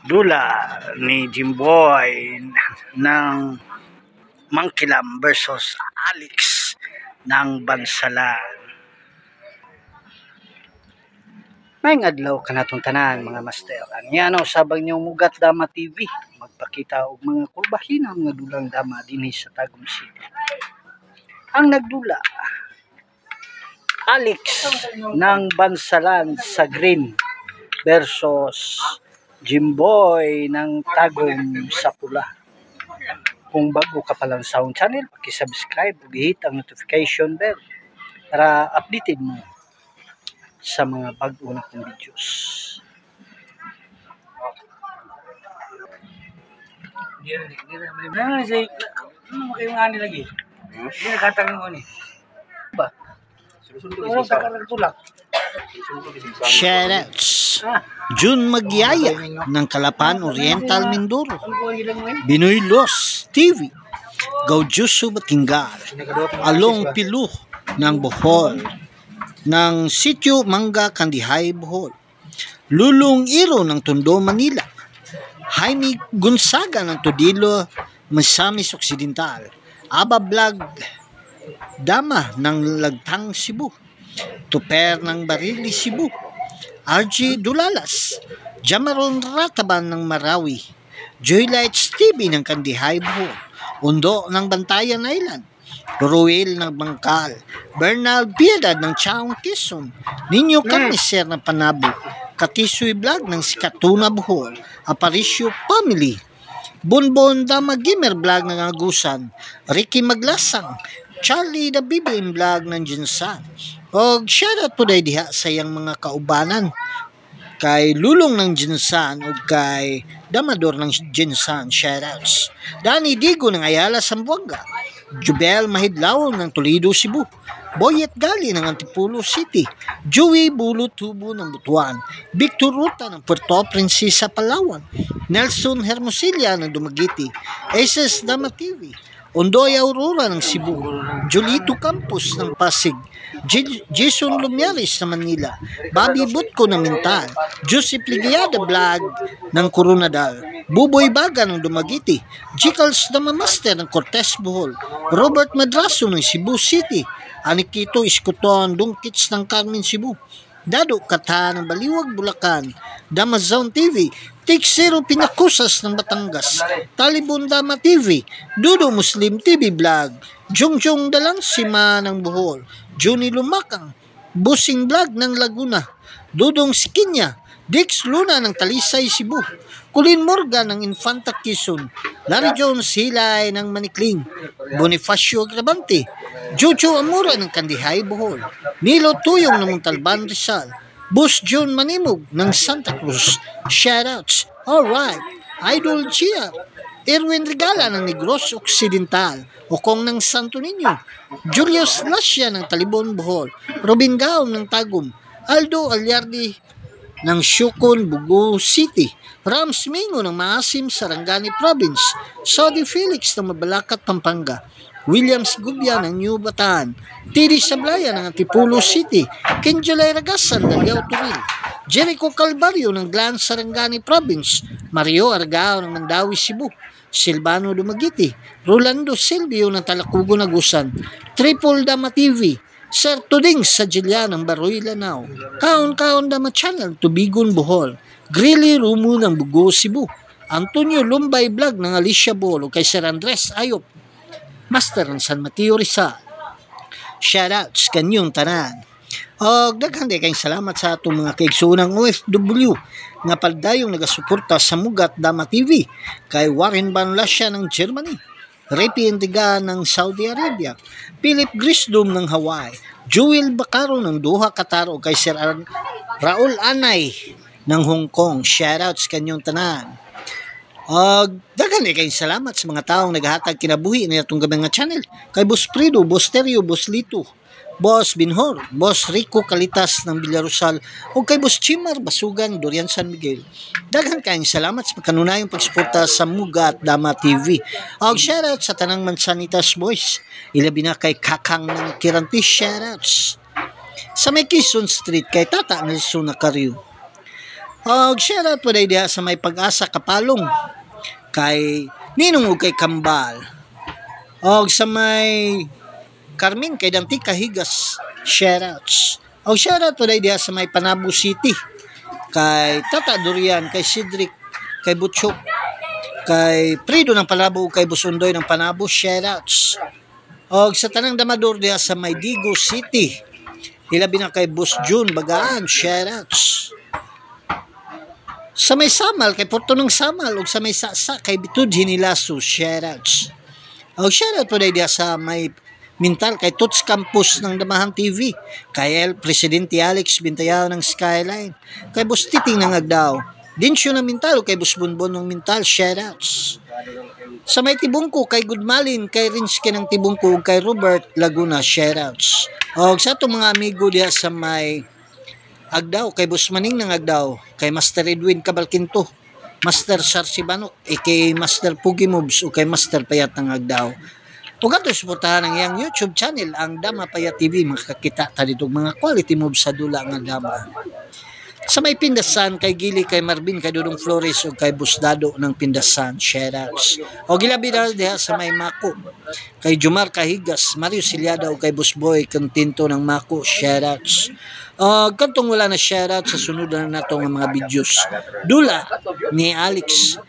dula ni Jimboy ng Mangkilam versus Alex ng Bansalan. May adlaw kanatong tanan mga master. Anya na usabang niyo Mugat Dama TV magpakita og mga kulbahinang nga dulang dama dinhi sa Tagum City. Ang nagdula Alex ng Bansalan sa green versus Jimboy ng Tagum sa pula. Kung bago ka pa lang sa akong channel, paki-subscribe ug i-hit ang notification bell para updated mo sa mga bago na kong videos. Shoutouts Jun Magyaya ng Calapan Oriental Mindoro, Binoy Los TV, Gaudiuso Batingal, Along Pilu ng Bohol, ng Sitio Mangga Kandihay Bohol, Lulong Iro ng Tondo Manila, Jaime Gonzaga ng Todilo Misamis Occidental, Aba Vlog Dama ng Lagtang Cebu, Tuper ng Barili Cebu, RG Dulalas, Jamaron Rataban ng Marawi, Joylights TV ng Kandihay Bohol, Undo ng Bantayan Island, Ruel ng Bangkal, Bernal Piedad ng Chaong Quezon, Ninyo Carnicer ng Panabo, Katisoy Vlog ng Sikatuna Bohol, Aparicio Family, Bonbon Dama Gamer Vlog ng Agusan, Ricky Maglasang, Charlie the BBM Vlog ng Jinsan. Og shoutout po dahil diha sa iyang mga kaubanan kay Lulong ng Jinsan o kay Damador ng Jinsan. Shoutouts Danny Digo ng Ayala Sambuanga, Jubel Mahidlaw ng Toledo Cebu, Boyet Gali ng Antipolo City, Joey Bulo Tubo ng Butuan, Victor Ruta ng Puerto Princesa Palawan, Nelson Hermosilla ng Dumaguete, Aces Dama TV, Ondoy Aurora ng Cebu, Julito Campos ng Pasig, Jason Lumiares ng Manila, Bobby Butko ng Mintan, Joseph Ligiada Vlog ng Coronadal, Buboy Baga ng Dumaguete, Jicals Damamaster ng Cortez Bohol, Robert Madraso ng Cebu City, Anikito Iskuton Dungkits ng Carmen Cebu, Dado Kata ng Baliwag Bulacan, Damazon TV, Take Zero Pinakusas ng Batangas, Talibon Dama TV, Dudo Muslim TV Vlog, Jongjong Dalangsima ng Bohol, Johnny Lumakang, Busing Vlog ng Laguna, Dudong Skinya, Dix Luna ng Talisay Cebu, Colin Morgan ng Infanta Quezon, Larry Jones Hilay ng Manikling, Bonifacio Grabante, Jojo Amora ng Kandihay Bohol, Nilo Tuyong ng Montalban Rizal, Bus John Manimog ng Santa Cruz. Shoutouts. Alright, Idol Chia, Erwin Regala ng Negros Occidental, Okong ng Santo Niño, Julius Lascia ng Talibon Bohol, Robin Gaon ng Tagum, Aldo Alyardi ng Syukon Bugo City, Rams Mingo ng Maasim Sarangani Province, Saudi Felix ng Mabalacat Pampanga, Williams Gubya ng New Bataan, Tiri Sablaya ng Antipolo City, Kenjolay Ragasan ng Liao Turil, Jericho Calvario ng Glan Sarangani Province, Mario Argao ng Mandawi Cebu, Silvano Dumaguete, Rolando Silvio ng Talacugo Nagusan, Triple Dama TV, Sir Tuding sa Jilya ng Baroy Lanao, Kaon Dama Channel Tubigon Bohol, Grilly Rumo ng Bugo Cebu, Antonio Lumbay Vlog ng Alicia Bolo kay Sir Andres Ayop, Master ng San Mateo Rizal. Shoutouts kanyong tanan. O daghan kayong salamat sa atong mga kaigsuunang OFW nga paldayong nagasuporta sa Mugat Dama TV, kay Warren Van Lascia ng Germany, Repi Indiga ng Saudi Arabia, Philip Grisdom ng Hawaii, Joel Bacaro ng Doha, Qatar, o kay Sir Raul Anay ng Hong Kong. Shoutouts kanyong tanan. Daghan kayong salamat sa mga taong naghahatag kinabuhi na itong gabi nga channel, kay Boss Prido, Boss Terrio, Boss Lito, Boss Binhor, Boss Rico Kalitas ng Villarosal, o kay Boss Chimar Basugan, Dorian San Miguel. Daghan kayong salamat sa pagkanunayong pagsuporta sa Mugat Dama TV. Shoutout sa tanang Mansanitas Boys, ilabi na kay Kakang ng Kiranti. Shoutouts sa may Quezon Street kay Tata Nelson Nacario, Og shoutout po day diha sa may Pag-asa Kapalong kay Ninong ug kay Kambal. Og sa may Carmen kay Danti Kahigas, shoutouts. Og shoutout po day diha sa may Panabo City kay Tata Durian, kay Cedric, kay Butchok, kay Prido ng Panabo, kay Busundoy ng Panabo, shoutouts. Og sa tanang damador diha sa may Digo City, hilabi na kay Boss June Bagaan, shoutouts. Sa may Samal kay Porto ng Samal, ug sa may Sasa kay Bitud Hinilaso, shoutouts. Og shoutout po diha sa may Mintal kay Tots Campus ng Damahang TV, kay El Presidente Alex Bintayaw ng Skyline, kay Boss Titing ng Agdao, Dinsyo ng Mintal, kay Boss Bunbon ng Mintal, shoutouts. Sa may Tibungko kay Goodmalin, kay Rinske ng Tibungko, kay Robert Laguna, shoutouts. Og sa itong mga amigo diha sa may Agdao, kay Boss Maning ng Agdao, kay Master Edwin Cabalquinto, Master Sarsibanok, kay Master Pugi Moves, o kay Master Payat ng Agdao. Ug ato suportahan ang iyang YouTube channel, ang Dama Payat TV, makakita ta dito mga quality moves sa dula nga dama. Sa may Pindasan kay Gili, kay Marvin, kay Dudong Flores, o kay Busdado ng Pindasan, shoutouts. O gilabi diha sa may Mako kay Jumar Kahigas, Mario Siliada, o kay Busboy Continto ng Mako, shoutouts. Kantong wala na shoutout sa sunod na natong mga videos. Dula ni Alex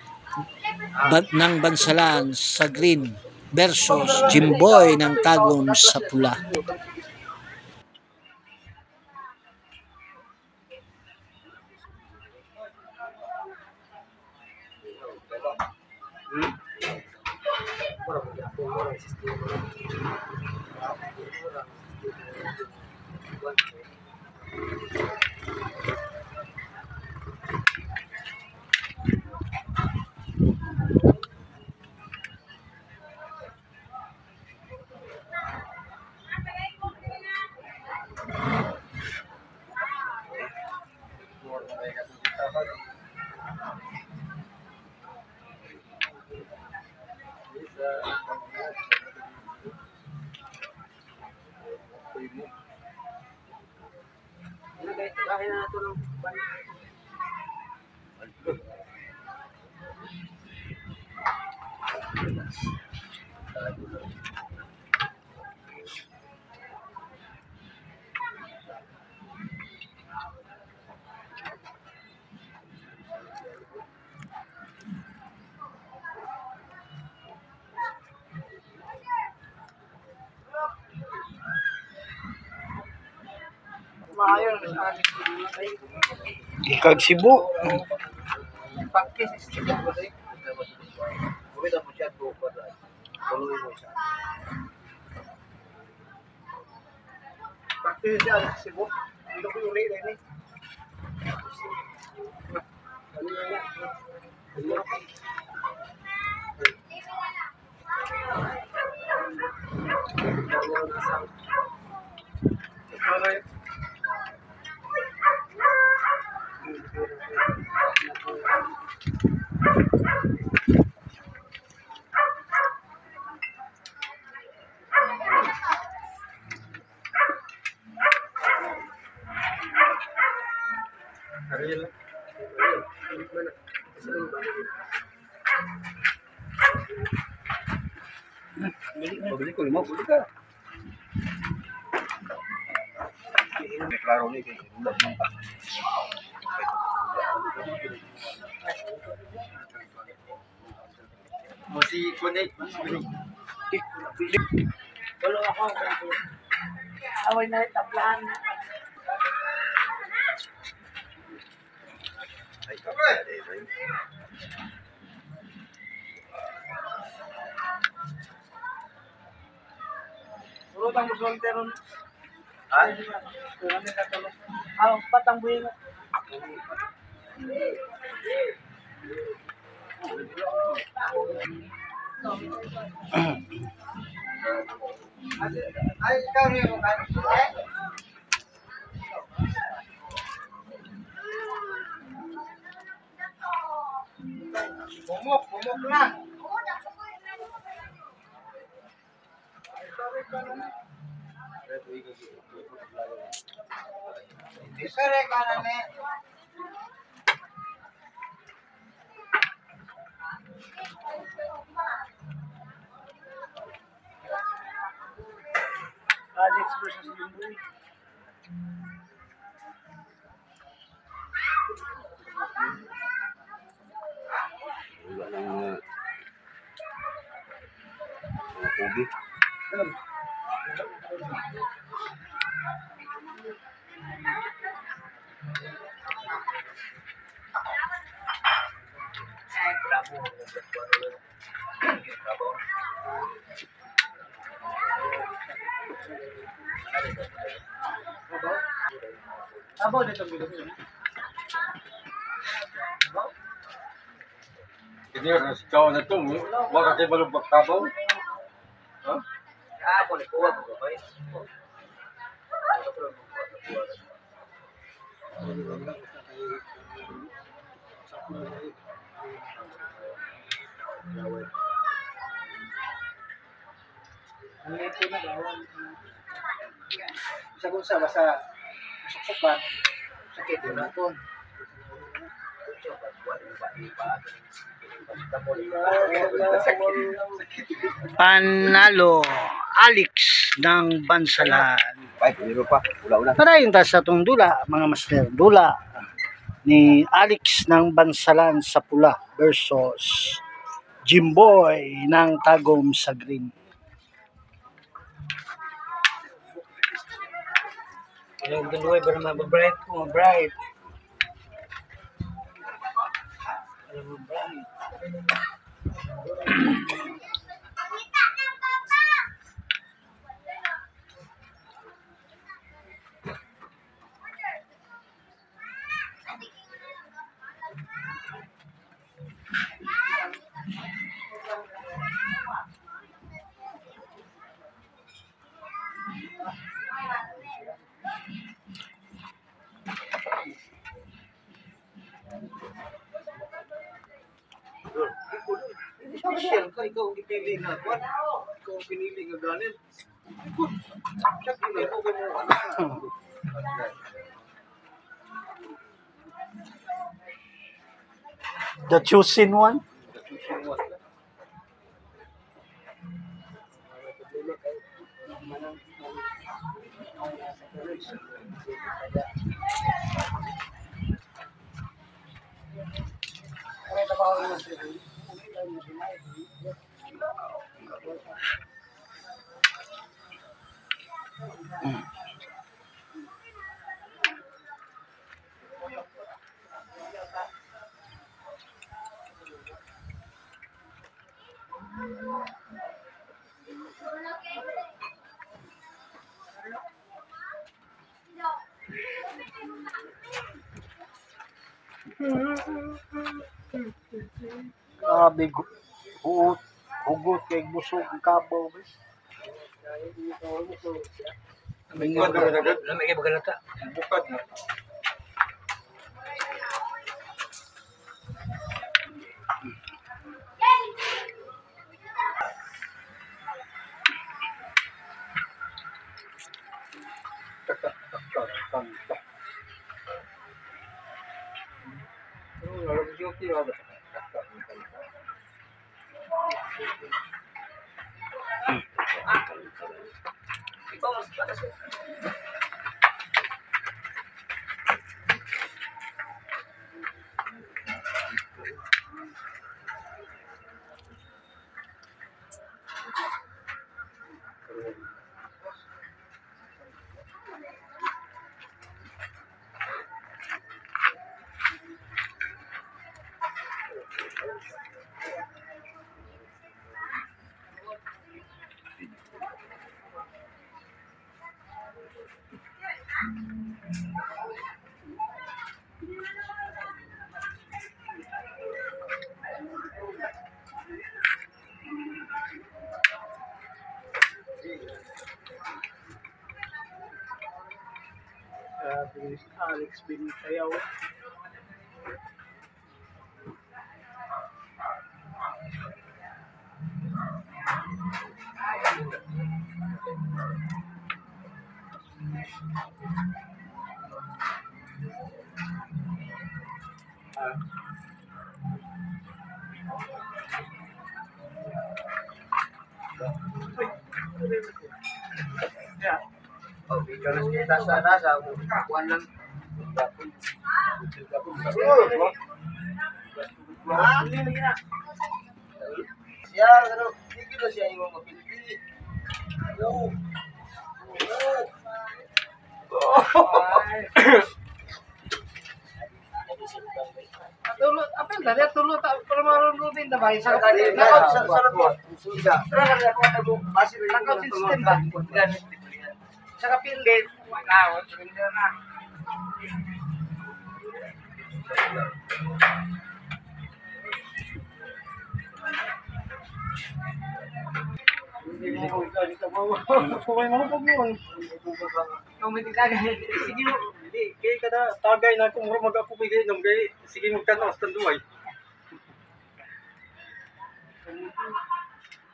ng Bansalan sa Green versus Jimboy ng Tagum sa Pula. Ikag Cebu. Beli ko lima puluh ka. Klaro ni kay ulat man pa. Mo si connect. Wala ako. Away na tablan. Ay, Urutang mo solteron. Ay, kurang na katalo. Patang buhay nga. Ay, ikaw rin mo ka. Pumok na. Isore kanan Wala lang mga kubi. Abaw dito bilo ko. Ini harus kau na to, wala kay balong pagkabaw. Ha? Ako ni kuha ko ba? Ito na bawal. Sa gunsa basta suksok ba? Sakit yun ako. Panalo Alex ng Bansalan. Ay, meron pa. Ula-ula. Parayon ta sa itong dula, mga master. Dula ni Alex ng Bansalan sa pula versus Jimboy ng Tagum sa green. Yung dalawa ba naman bright ko, bright. Alam mo bright. Special ka, ikaw ang ipili nga. Ikaw ang pinili nga ganin. Check yun ito kay mo. The chosen one. Grabe, hugot kay busog ang kabaw. Lamay kay bagalata. Bukad na. Alex Binitayaw. Kalau kita sana sa kuan lang. Siya, pero hindi ko siya yung mapilipili. Tulot, apa yang tadi tulot permaluan rutin dah baik. Sa Sistem ba? Sa kapilid, wala, na. Sige, hindi. Kaya kada tagay na kung mag-ako bigay nung gay. Sige, magkataos ng duway.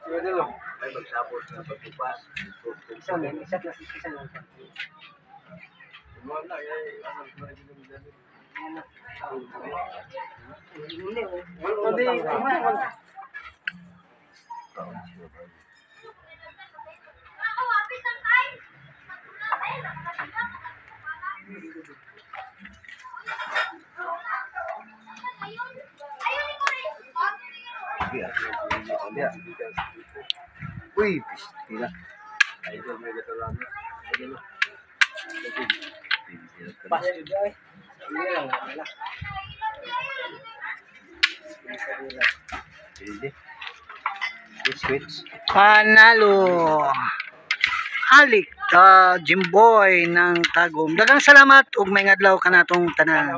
Sige, dalo. ay magsabot na pagbukas. Isa lang. Wala, ano, Uy, pistila. Pas juga eh. Switch. Panalo. Alik Jimboy ng Tagum. Daghang salamat ug may adlaw kanatong tanan.